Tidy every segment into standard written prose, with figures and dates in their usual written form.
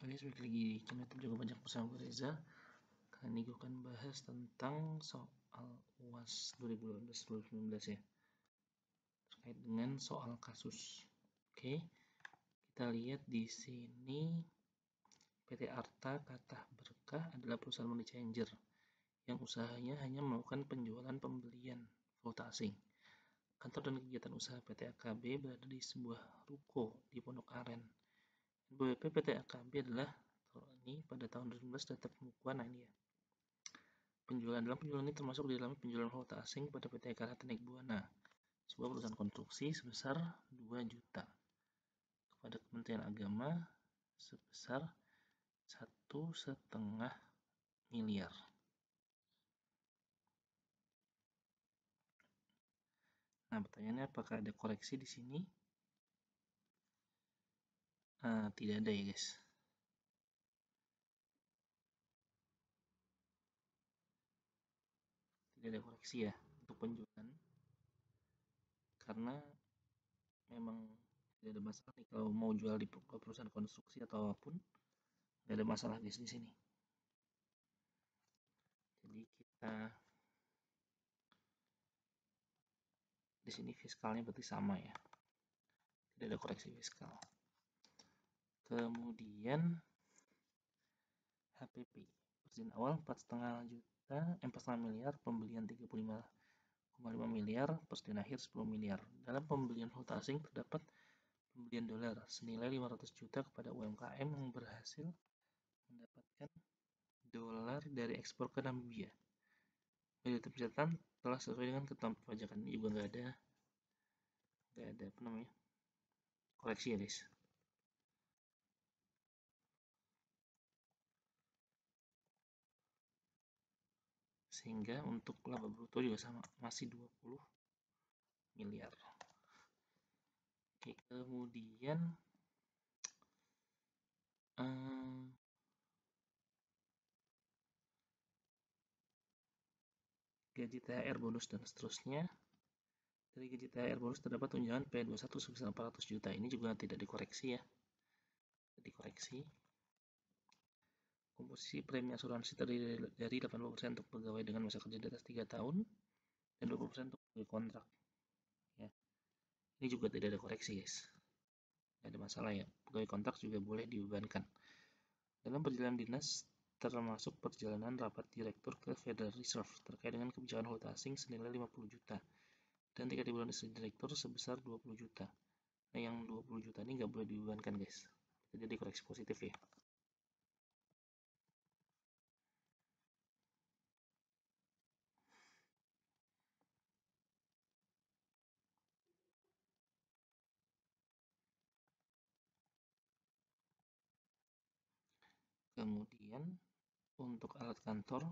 Halo guys, balik lagi di channel YouTube Jago Pajak bersama gue Reza. Kali ini gue akan bahas tentang soal UAS 2018-2019 ya, terkait dengan soal kasus. Oke, kita lihat di sini PT Arta Kata Berkah adalah perusahaan money changer yang usahanya hanya melakukan penjualan pembelian valuta asing. Kantor dan kegiatan usaha PT AKB berada di sebuah ruko di Pondok Aren. NPWP PT AKB adalah ini pada tahun 2019 data pembukuan. Nah, ini ya. Dalam penjualan ini termasuk di dalamnya penjualan valuta asing pada PT Karate Buana, sebuah perusahaan konstruksi sebesar 2 juta, kepada Kementerian Agama sebesar 1,5 miliar. Nah, pertanyaannya apakah ada koreksi di sini? Tidak ada ya guys. Tidak ada koreksi ya untuk penjualan, karena memang tidak ada masalah nih kalau mau jual di perusahaan konstruksi atau apapun, tidak ada masalah guys di sini. Jadi kita di sini fiskalnya berarti sama ya, tidak ada koreksi fiskal. Kemudian HPP persen awal 4,5 miliar, pembelian 35,5 miliar, persen akhir 10 miliar. Dalam pembelian valuta asing terdapat pembelian dolar senilai 500 juta kepada UMKM yang berhasil mendapatkan dolar dari ekspor ke Namibia. Dari pencatatan telah sesuai dengan ketentuan perpajakan. Ini juga nggak ada koreksi ya guys. Sehingga untuk laba bruto juga sama, masih 20 miliar. Oke, kemudian gaji THR bonus dan seterusnya. Dari gaji THR bonus terdapat tunjangan P21 sebesar 400 juta. Ini juga tidak dikoreksi ya. Dikoreksi. Komposisi premi asuransi terdiri dari 80% untuk pegawai dengan masa kerja di atas 3 tahun dan 20% untuk pegawai kontrak. Ya. Ini juga tidak ada koreksi guys. Tidak ada masalah ya. Pegawai kontrak juga boleh dibebankan. Dalam perjalanan dinas termasuk perjalanan rapat direktur ke Federal Reserve terkait dengan kebijakan valuta asing senilai 50 juta. Dan 3 bulan istri direktur sebesar 20 juta. Nah, yang 20 juta ini nggak boleh dibebankan guys. Jadi koreksi positif ya. Kemudian untuk alat kantor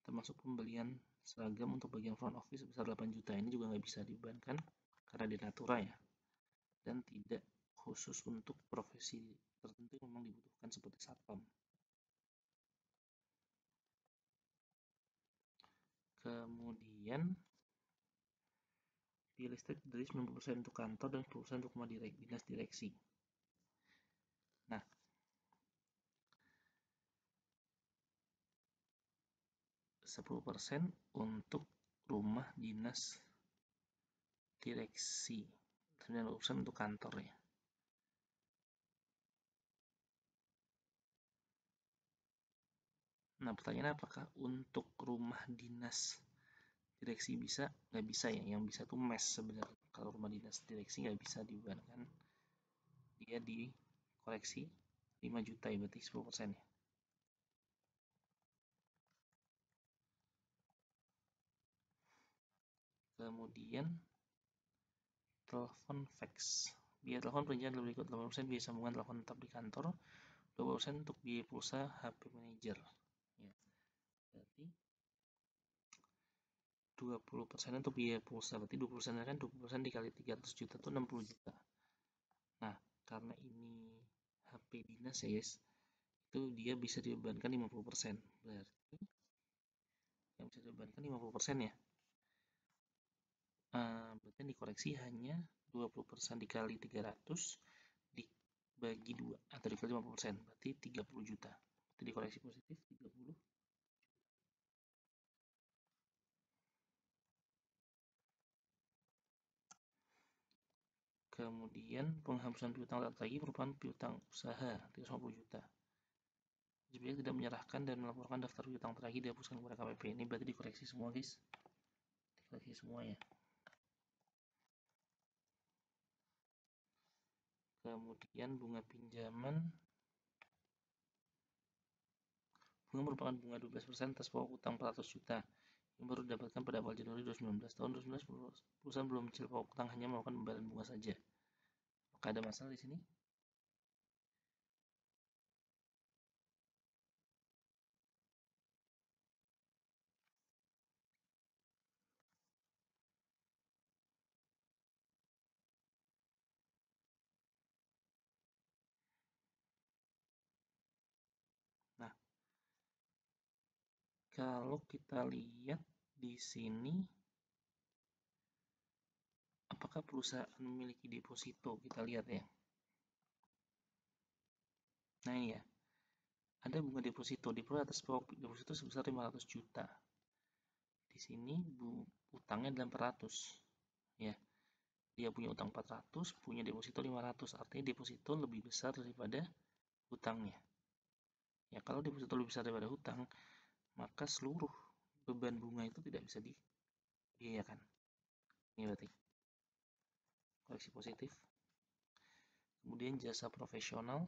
termasuk pembelian seragam untuk bagian front office sebesar 8 juta. Ini juga nggak bisa dibebankan karena di natura ya. Dan tidak khusus untuk profesi tertentu memang dibutuhkan seperti satpam. Kemudian biaya listrik dari 90% untuk kantor dan 10% untuk rumah dinas direksi. Nah, %10 untuk rumah dinas direksi, 90% untuk kantor ya. Nah, pertanyaan apakah untuk rumah dinas direksi bisa? Nggak bisa ya, yang bisa tuh mes sebenarnya. Kalau rumah dinas direksi nggak bisa dibebankan, dia dikoreksi 5 juta ya, berarti 10% ya. Kemudian telepon fax. Biaya telepon perincian berikut: 80% biaya sambungan telepon tetap di kantor, 20% untuk biaya pulsa HP manager. Ya. Berarti 20% untuk biaya pulsa, berarti 20% kan 20% dikali 300 juta itu 60 juta. Nah, karena ini HP dinas ya guys, itu dia bisa dibebankan 50%. Berarti yang bisa dibebankan 50% ya. Berarti dikoreksi hanya 20% dikali 300 bagi 2 atau dikali 50%, berarti 30 juta. Itu dikoreksi positif 30. Kemudian penghapusan piutang lagi merupakan piutang usaha 350 juta. Jika tidak menyerahkan dan melaporkan daftar piutang teragih dihapuskan kepada KPP. Ini berarti dikoreksi semua, guys. Dikoreksi semua ya. Kemudian bunga pinjaman. Bunga merupakan bunga 12% atas pokok utang 400 juta yang baru didapatkan pada awal Januari 2019. Tahun 2019 perusahaan belum mencicil pokok utang, hanya melakukan pembayaran bunga saja. Apakah ada masalah di sini? Nah, kalau kita lihat di sini, apakah perusahaan memiliki deposito? Kita lihat ya. Nah ini ya, ada bunga deposito diperoleh atas pokok deposito sebesar 500 juta. Di sini utangnya 800 ya. Dia punya utang 400, punya deposito 500, artinya deposito lebih besar daripada hutangnya. Ya, kalau deposito lebih besar daripada hutang, maka seluruh beban bunga itu tidak bisa dibiayakan. Ini berarti koreksi positif. Kemudian jasa profesional.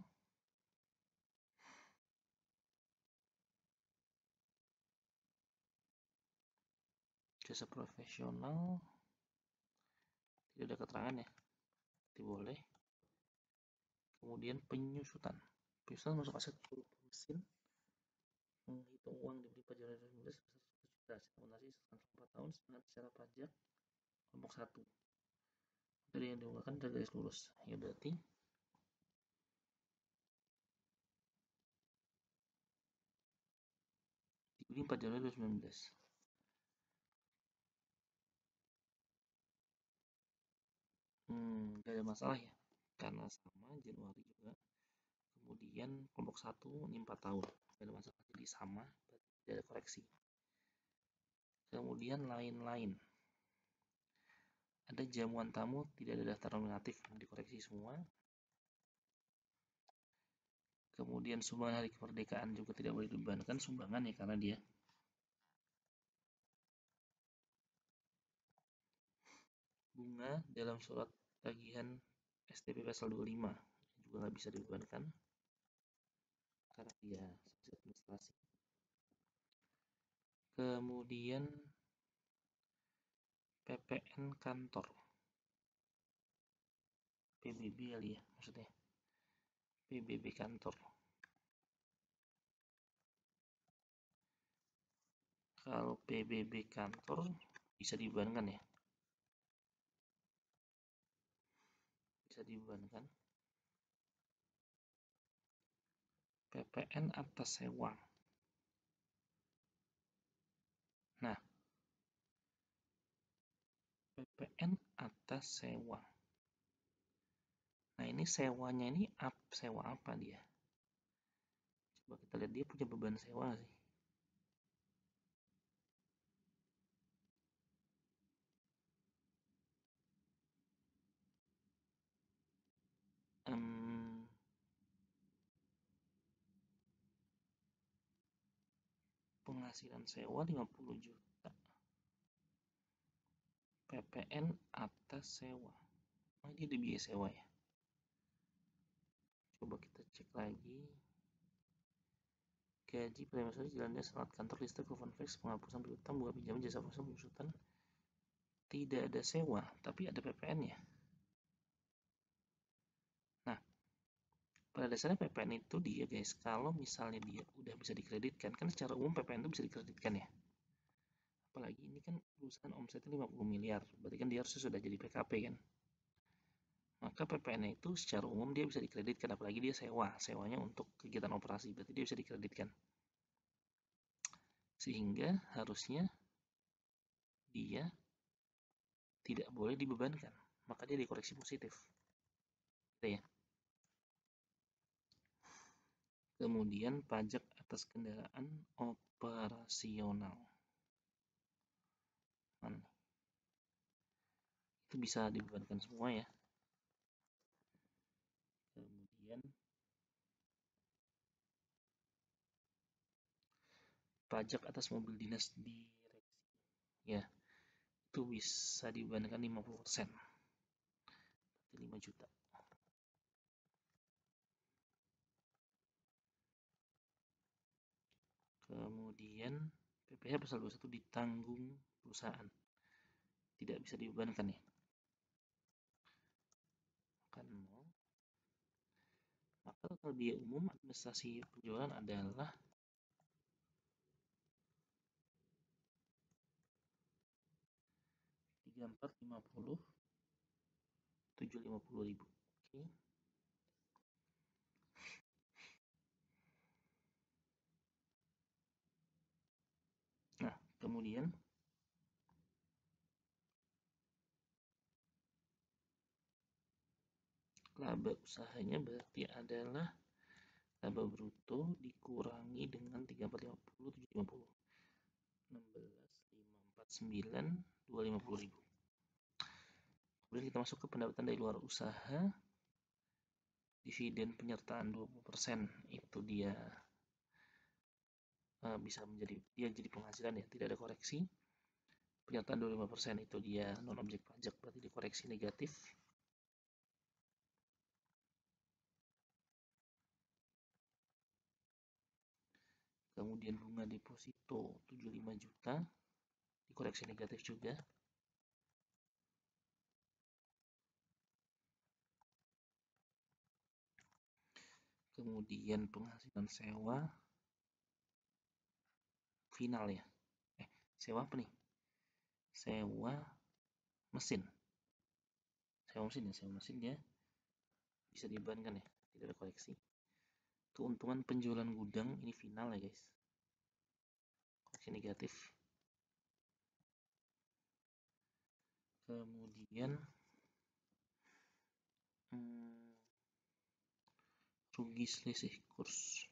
Jasa profesional tidak ada keterangan ya. Tidak boleh. Kemudian penyusutan. Penyusutan masuk aset berupa mesin menghitung uang diberi pajak Januari 2019 sebesar 100 juta. Akuntansi selama 4 tahun secara pajak kelompok 1. Dari yang diungkapkan dari garis lurus. Ya berarti diberi 4 Januari 2019. Gak ada masalah ya, karena sama Januari juga. Kemudian kelompok 1 ini 4 tahun, gak ada masalah, jadi sama, tidak ada koreksi. Kemudian lain-lain, ada jamuan tamu, tidak ada daftar nominatif, dikoreksi semua. Kemudian sumbangan hari kemerdekaan juga tidak boleh dibebankan, sumbangan ya, karena dia bunga dalam surat tagihan STP pasal 25 juga nggak bisa dibebankan karena dia administrasi. Kemudian PPN kantor, PBB kali ya maksudnya, PBB kantor. Kalau PBB kantor bisa dibebankan ya, bisa dibebankan. PPN atas sewa. Nah, PPN atas sewa. Nah, ini sewanya ini sewa apa dia? Coba kita lihat dia punya beban sewa sih. Penghasilan sewa 50 juta. PPN atas sewa. Oh, dia ada biaya sewa ya. Coba kita cek lagi. Gaji prematur jalannya sangat kantor listrik telepon fax penghapusan piutang bunga pinjaman jasa profesional pengusutan. Tidak ada sewa tapi ada PPN ya. Nah, pada dasarnya PPN itu dia guys, kalau misalnya dia udah bisa dikreditkan, kan secara umum PPN itu bisa dikreditkan ya. Apalagi ini kan perusahaan omsetnya 50 miliar, berarti kan dia harusnya sudah jadi PKP kan. Maka PPN itu secara umum dia bisa dikreditkan, apalagi dia sewanya untuk kegiatan operasi, berarti dia bisa dikreditkan. Sehingga harusnya dia tidak boleh dibebankan, maka dia dikoreksi positif. Gitu ya. Kemudian pajak atas kendaraan operasional. Itu bisa dibebankan semua ya. Kemudian pajak atas mobil dinas direksi. Ya, itu bisa dibebankan 50%. Berarti 5 juta. Kemudian PPh pasal 21 ditanggung perusahaan. Tidak bisa dibebankan ya. Kan nol. Maka total biaya umum administrasi penjualan adalah 3450 750.000. Oke. Nah, kemudian laba usahanya berarti adalah laba bruto dikurangi dengan 3450 750. 16 549 250.000. Kemudian kita masuk ke pendapatan dari luar usaha. Dividen penyertaan 20% itu dia bisa menjadi jadi penghasilan ya, tidak ada koreksi. Penyertaan 25% itu dia non objek pajak, berarti dikoreksi negatif. Kemudian bunga deposito 75 juta dikoreksi negatif juga. Kemudian penghasilan sewa final ya. Sewa apa nih? Sewa mesin. Sewa mesin ya. Bisa dibebankan ya, tidak ada koreksi. Keuntungan penjualan gudang ini final ya guys. Koreksi negatif. Kemudian rugi selisih kurs.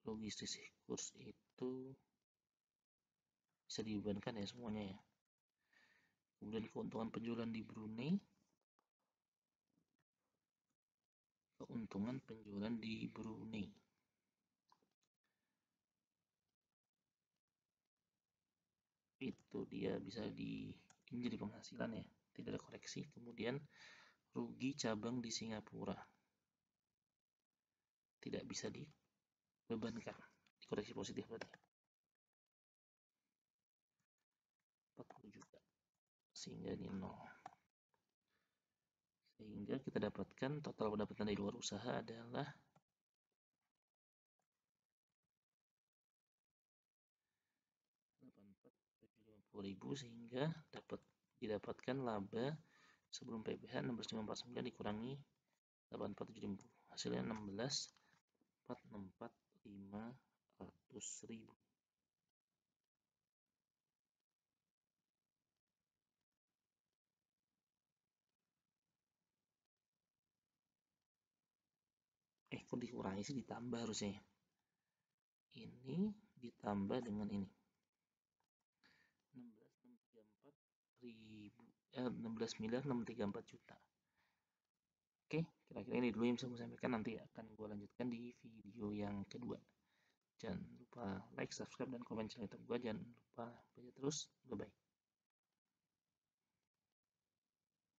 Rugi selisih kurs itu bisa dibebankan ya semuanya ya. Kemudian keuntungan penjualan di Brunei. Keuntungan penjualan di Brunei. Itu dia bisa ini jadi penghasilan ya, tidak ada koreksi. Kemudian rugi cabang di Singapura. Tidak bisa dibebankan, dikoreksi positif berarti. 40 juta. Sehingga ini 0. Sehingga kita dapatkan total pendapatan dari luar usaha adalah 84.750.000, sehingga didapatkan laba sebelum PPh 16.549 dikurangi 84.750. Hasilnya 16.464.500.000. Kok dikurangi sih, ditambah harusnya. Ini ditambah dengan ini. 16.634 juta. Oke, kira-kira ini dulu yang bisa gue sampaikan. Nanti akan gue lanjutkan di video yang kedua. Jangan lupa like, subscribe, dan komen channel YouTube gue. Jangan lupa baca terus. Bye-bye.